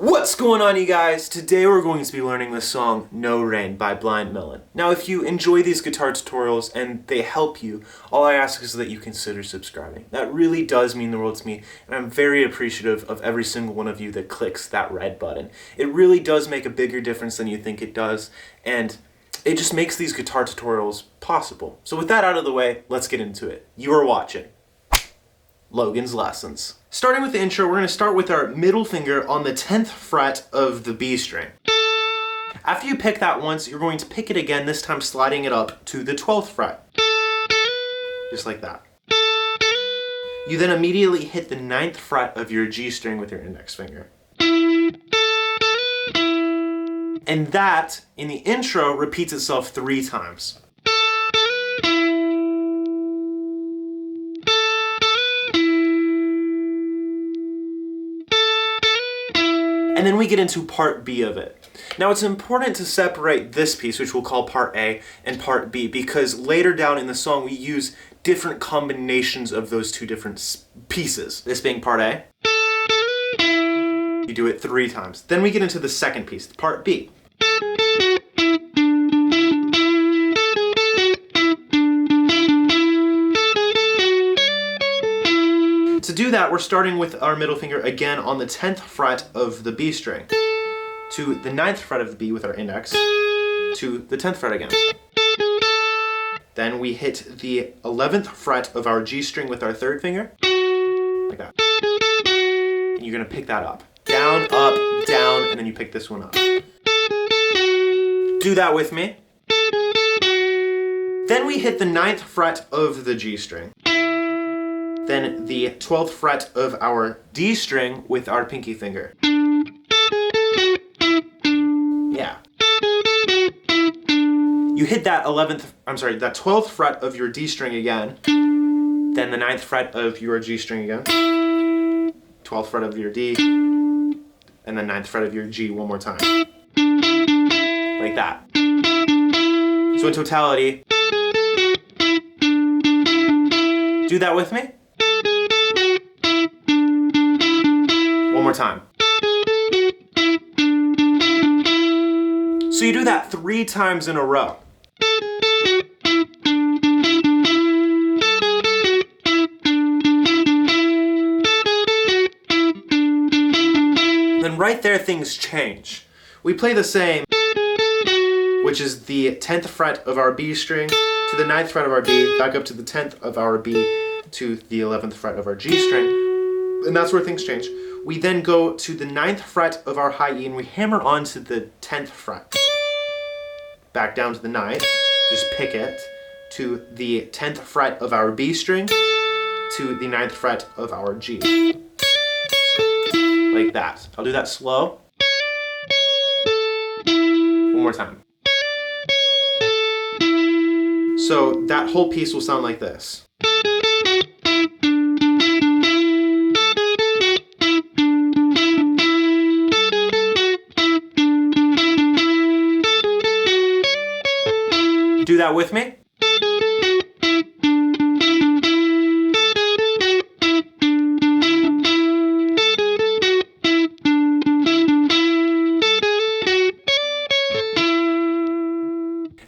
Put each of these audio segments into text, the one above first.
What's going on, you guys? Today we're going to be learning the song No Rain by Blind Melon. Now, if you enjoy these guitar tutorials and they help you, all I ask is that you consider subscribing. That really does mean the world to me, and I'm very appreciative of every single one of you that clicks that red button. It really does make a bigger difference than you think it does, and it just makes these guitar tutorials possible. So with that out of the way, let's get into it. You are watching Logan's Lessons. Starting with the intro, we're going to start with our middle finger on the 10th fret of the B string. After you pick that once, you're going to pick it again, this time sliding it up to the 12th fret. Just like that. You then immediately hit the 9th fret of your G string with your index finger. And that, in the intro, repeats itself 3 times. And then we get into part B of it. Now it's important to separate this piece, which we'll call part A, and part B, because later down in the song we use different combinations of those two different pieces. This being part A, you do it 3 times. Then we get into the second piece, part B. To do that, we're starting with our middle finger again on the 10th fret of the B string, to the 9th fret of the B with our index, to the 10th fret again. Then we hit the 11th fret of our G string with our 3rd finger, like that. And you're gonna pick that up. Down, up, down, and then you pick this one up. Do that with me. Then we hit the 9th fret of the G string. Then the 12th fret of our D string with our pinky finger. Yeah. You hit that 12th fret of your D string again. Then the 9th fret of your G string again. 12th fret of your D. And then 9th fret of your G one more time. Like that. So in totality, do that with me. One more time. So you do that 3 times in a row. Then right there things change. We play the same, which is the 10th fret of our B string to the 9th fret of our B, back up to the 10th of our B to the 11th fret of our G string, and that's where things change. We then go to the 9th fret of our high E and we hammer onto the 10th fret. Back down to the 9th, just pick it, to the 10th fret of our B string, to the 9th fret of our G. Like that. I'll do that slow. One more time. So that whole piece will sound like this. Do that with me.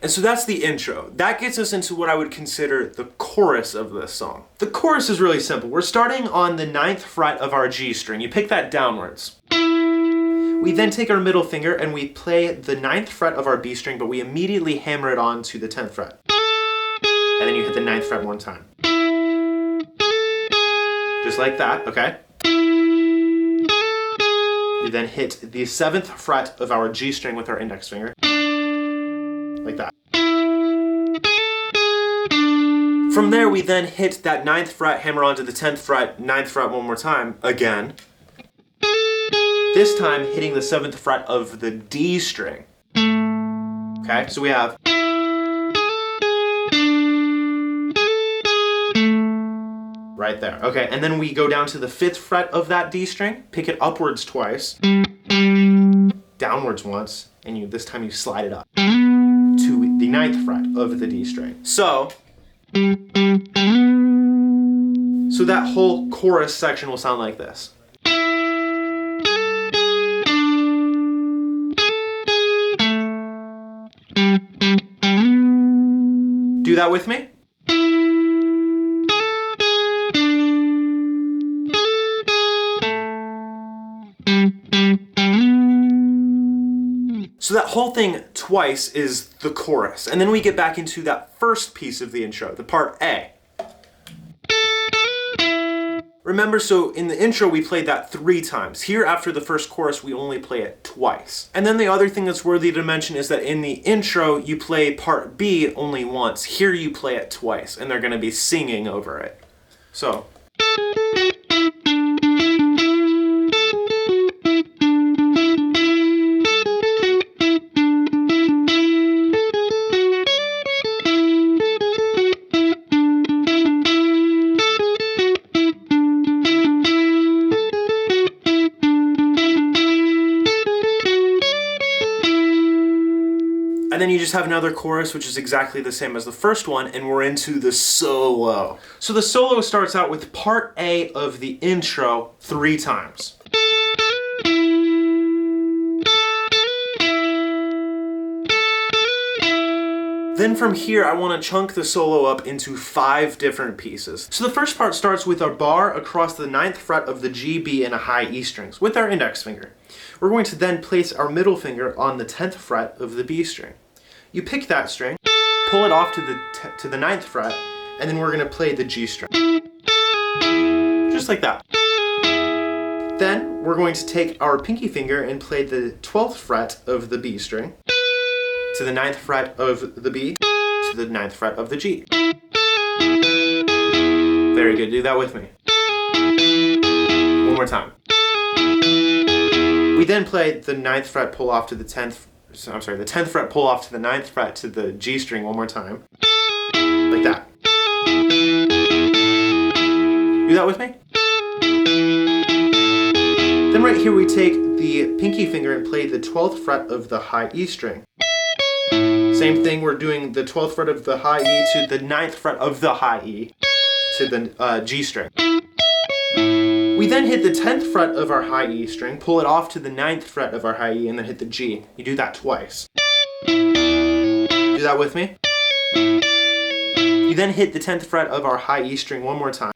And so that's the intro. That gets us into what I would consider the chorus of this song. The chorus is really simple. We're starting on the 9th fret of our G string. You pick that downwards. We then take our middle finger and we play the 9th fret of our B string, but we immediately hammer it on to the 10th fret. And then you hit the 9th fret one time. Just like that, okay? You then hit the 7th fret of our G string with our index finger. Like that. From there, we then hit that 9th fret, hammer onto the 10th fret, 9th fret one more time, again. This time hitting the 7th fret of the D string. Okay, so we have right there. Okay, and then we go down to the 5th fret of that D string, pick it upwards twice, downwards once, and this time you slide it up to the 9th fret of the D string. So that whole chorus section will sound like this. Do that with me. So that whole thing twice is the chorus, and then we get back into that first piece of the intro, the part A. Remember, so in the intro we played that 3 times. Here, after the first chorus, we only play it twice. And then the other thing that's worthy to mention is that in the intro, you play part B only once. Here you play it twice, and they're gonna be singing over it. So. And then you just have another chorus, which is exactly the same as the first one, and we're into the solo. So the solo starts out with part A of the intro 3 times. Then from here, I want to chunk the solo up into 5 different pieces. So the first part starts with a bar across the 9th fret of the G, B, and a high E strings with our index finger. We're going to then place our middle finger on the 10th fret of the B string. You pick that string, pull it off to the 9th fret, and then we're going to play the G string. Just like that. Then we're going to take our pinky finger and play the 12th fret of the B string, to the 9th fret of the B, to the 9th fret of the G. Very good, do that with me. One more time. We then play the 9th fret pull off to the 10th, the 10th fret pull off to the 9th fret to the G string one more time. Like that. Do that with me. Then right here we take the pinky finger and play the 12th fret of the high E string. Same thing, we're doing the 12th fret of the high E to the 9th fret of the high E to the G string. We then hit the 10th fret of our high E string, pull it off to the 9th fret of our high E, and then hit the G. You do that twice. Do that with me. You then hit the 10th fret of our high E string one more time,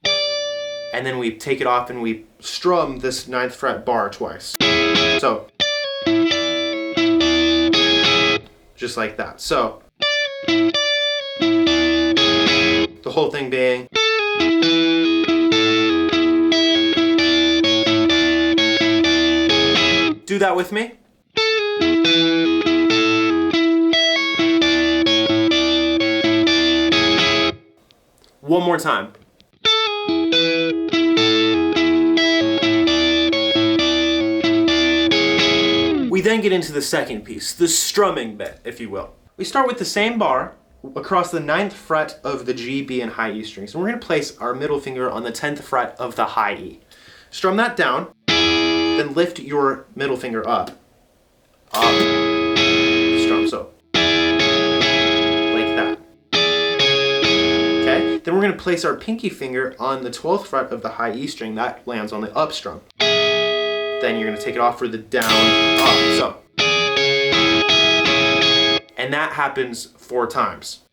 and then we take it off and we strum this 9th fret bar twice. So, just like that. So, the whole thing being. Do that with me. One more time. We then get into the second piece, the strumming bit, if you will. We start with the same bar across the 9th fret of the G, B, and high E strings. And we're going to place our middle finger on the 10th fret of the high E. Strum that down. Then lift your middle finger up. Strum, so. Like that. Okay? Then we're going to place our pinky finger on the 12th fret of the high E string. That lands on the up strum. Then you're going to take it off for the down, up, so. And that happens 4 times.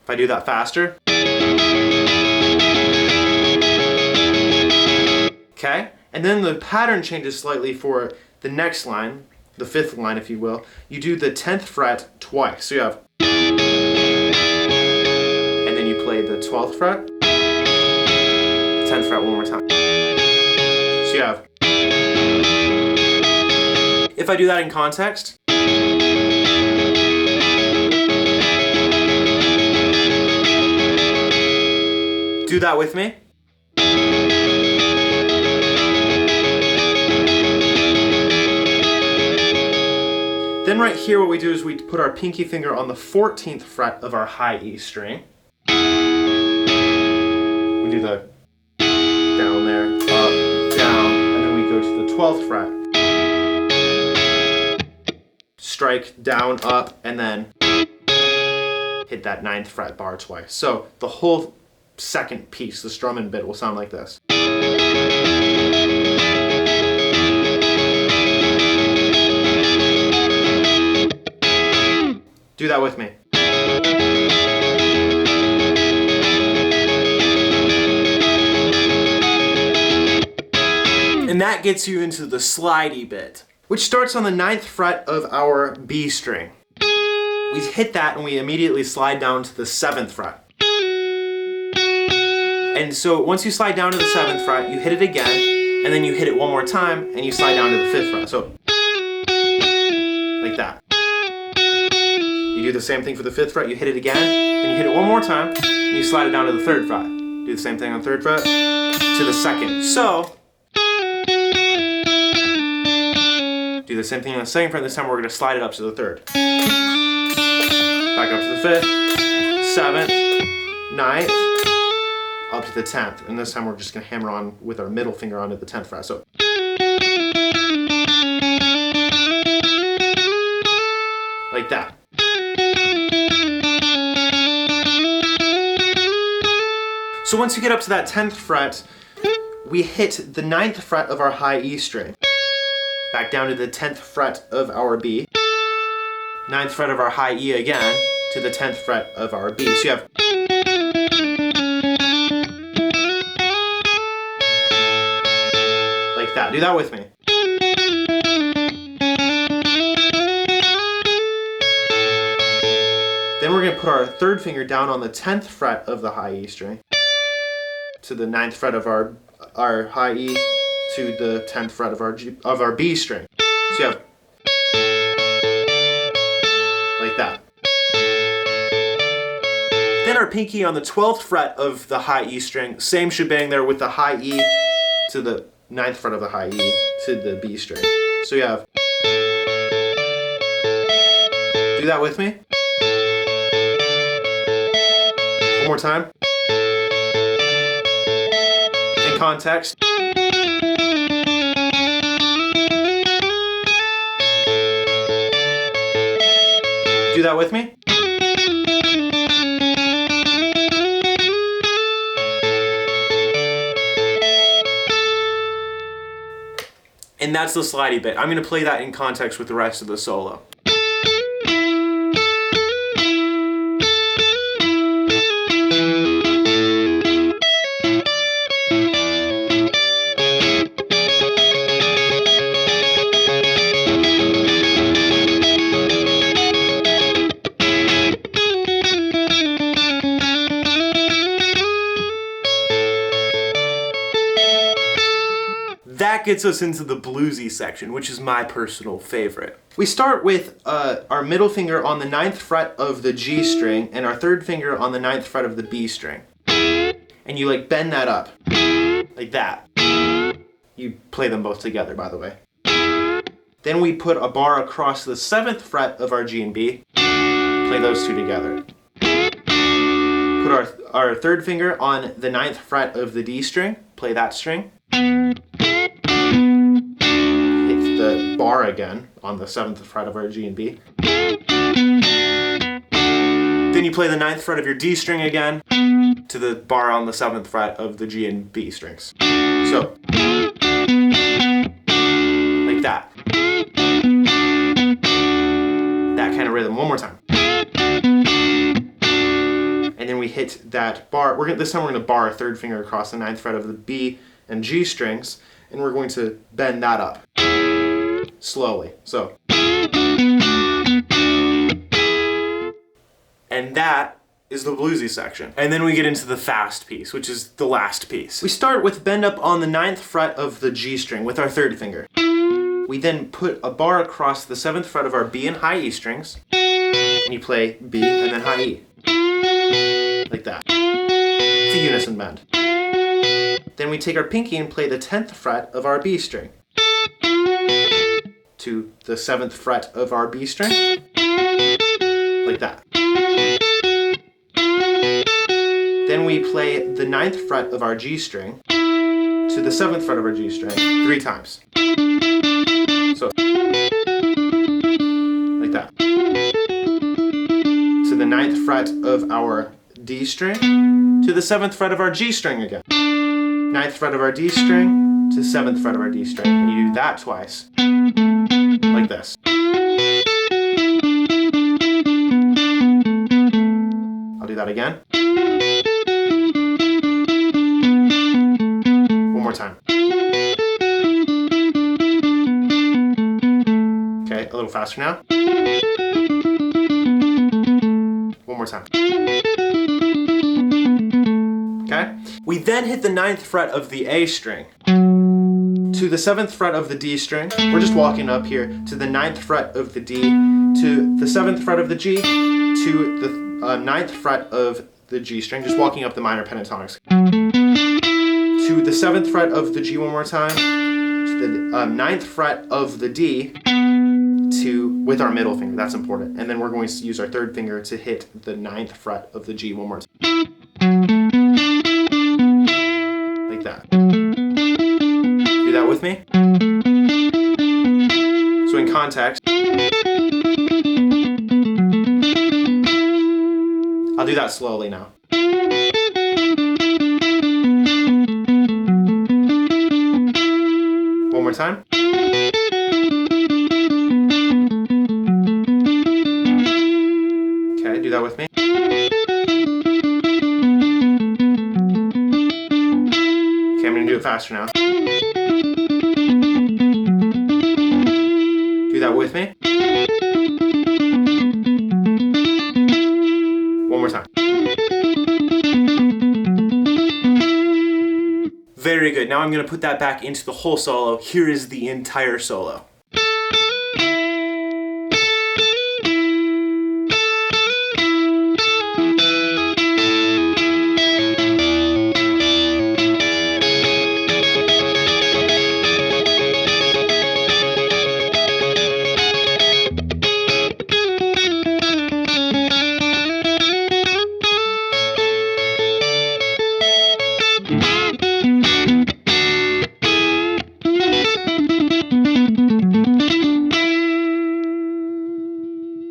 If I do that faster. Okay, and then the pattern changes slightly for the next line, the 5th line if you will. You do the 10th fret twice. So you have, and then you play the 12th fret, 10th fret one more time. So you have, if I do that in context, do that with me. Then right here what we do is we put our pinky finger on the 14th fret of our high E string. We do the down there, up, down, and then we go to the 12th fret. Strike down, up, and then hit that 9th fret bar twice. So the whole second piece, the strumming bit, will sound like this. Do that with me. And that gets you into the slidey bit, which starts on the 9th fret of our B string. We hit that and we immediately slide down to the 7th fret. And so once you slide down to the 7th fret, you hit it again, and then you hit it one more time, and you slide down to the 5th fret. So, like that. You do the same thing for the 5th fret, you hit it again, and you hit it one more time, and you slide it down to the 3rd fret. Do the same thing on the 3rd fret, to the 2nd. So, do the same thing on the 2nd fret, this time we're going to slide it up to the 3rd. Back up to the 5th, 7th, 9th, up to the 10th, and this time we're just going to hammer on with our middle finger onto the 10th fret. So, like that. So once you get up to that 10th fret, we hit the 9th fret of our high E string. Back down to the 10th fret of our B. 9th fret of our high E again, to the 10th fret of our B. So you have like that. Do that with me. Then we're going to put our 3rd finger down on the 10th fret of the high E string to the 9th fret of our high E to the 10th fret of our B string. So you have like that. Then our pinky on the 12th fret of the high E string, same shebang there with the high E to the 9th fret of the high E to the B string. So you have, do that with me. One more time. In context. Do that with me. And that's the slidey bit. I'm going to play that in context with the rest of the solo. That gets us into the bluesy section, which is my personal favorite. We start with our middle finger on the 9th fret of the G string and our 3rd finger on the 9th fret of the B string. And you like bend that up, like that. You play them both together, by the way. Then we put a bar across the 7th fret of our G and B, play those two together. Put our 3rd finger on the 9th fret of the D string, play that string. The bar again on the 7th fret of our G and B. Then you play the 9th fret of your D string again to the bar on the 7th fret of the G and B strings. So, like that. That kind of rhythm. One more time. And then we hit that bar. This time we're going to bar our 3rd finger across the 9th fret of the B and G strings, and we're going to bend that up. Slowly. So. And that is the bluesy section. And then we get into the fast piece, which is the last piece. We start with bend up on the 9th fret of the G string with our 3rd finger. We then put a bar across the 7th fret of our B and high E strings, and you play B and then high E. Like that. It's a unison bend. Then we take our pinky and play the 10th fret of our B string to the 7th fret of our B string, like that. Then we play the 9th fret of our G string to the 7th fret of our G string 3 times. So, like that. To the 9th fret of our D string to the 7th fret of our G string again. 9th fret of our D string to 7th fret of our D string. And you do that twice. Like this. that again. One more time. Okay, a little faster now. One more time. Okay? We then hit the 9th fret of the A string to the 7th fret of the D string. We're just walking up here to the 9th fret of the D, to the 7th fret of the G, to the 9th fret of the G string, just walking up the minor pentatonics. To the 7th fret of the G one more time, to the 9th fret of the D, with our middle finger, that's important. And then we're going to use our 3rd finger to hit the 9th fret of the G one more time. Like that. Do that with me. So in context, I'll do that slowly now. One more time. Okay, do that with me. Okay, I'm gonna do it faster now. Do that with me. One more time. Very good. Now I'm going to put that back into the whole solo. Here is the entire solo.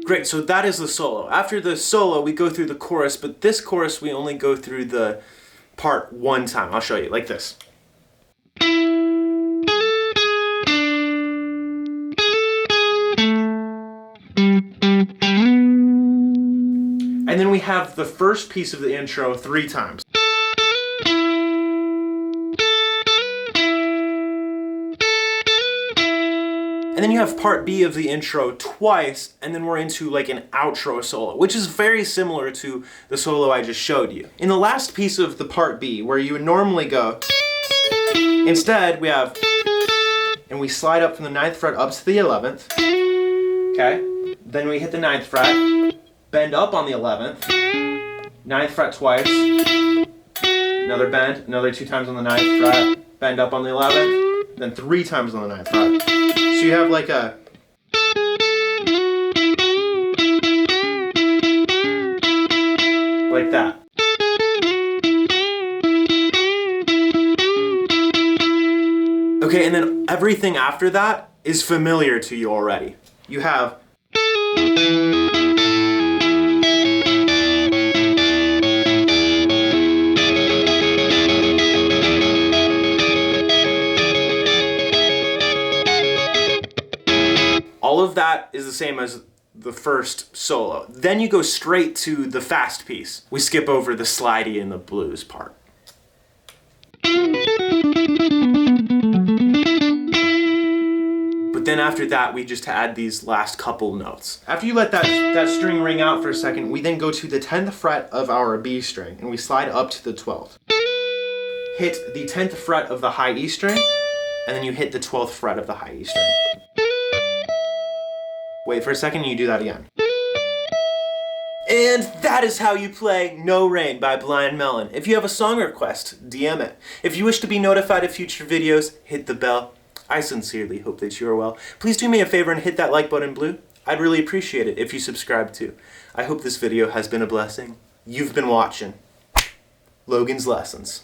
Great, so that is the solo. After the solo, we go through the chorus, but this chorus we only go through the part one time. I'll show you, like this. And then we have the first piece of the intro 3 times. And then you have part B of the intro twice, and then we're into like an outro solo, which is very similar to the solo I just showed you. In the last piece of the part B, where you would normally go, instead we have, and we slide up from the 9th fret up to the 11th, okay? Then we hit the 9th fret, bend up on the 11th, 9th fret twice, another bend, another 2 times on the 9th fret, bend up on the 11th, then 3 times on the 9th fret. So you have like a like that. Okay, and then everything after that is familiar to you already. You have all of that is the same as the first solo. Then you go straight to the fast piece. We skip over the slidey and the blues part. But then after that, we just add these last couple notes. After you let that string ring out for a second, we then go to the 10th fret of our B string, and we slide up to the 12th. Hit the 10th fret of the high E string, and then you hit the 12th fret of the high E string. Wait for a second and you do that again. And that is how you play No Rain by Blind Melon. If you have a song request, DM it. If you wish to be notified of future videos, hit the bell. I sincerely hope that you are well. Please do me a favor and hit that like button blue. I'd really appreciate it if you subscribe too. I hope this video has been a blessing. You've been watching Logan's Lessons.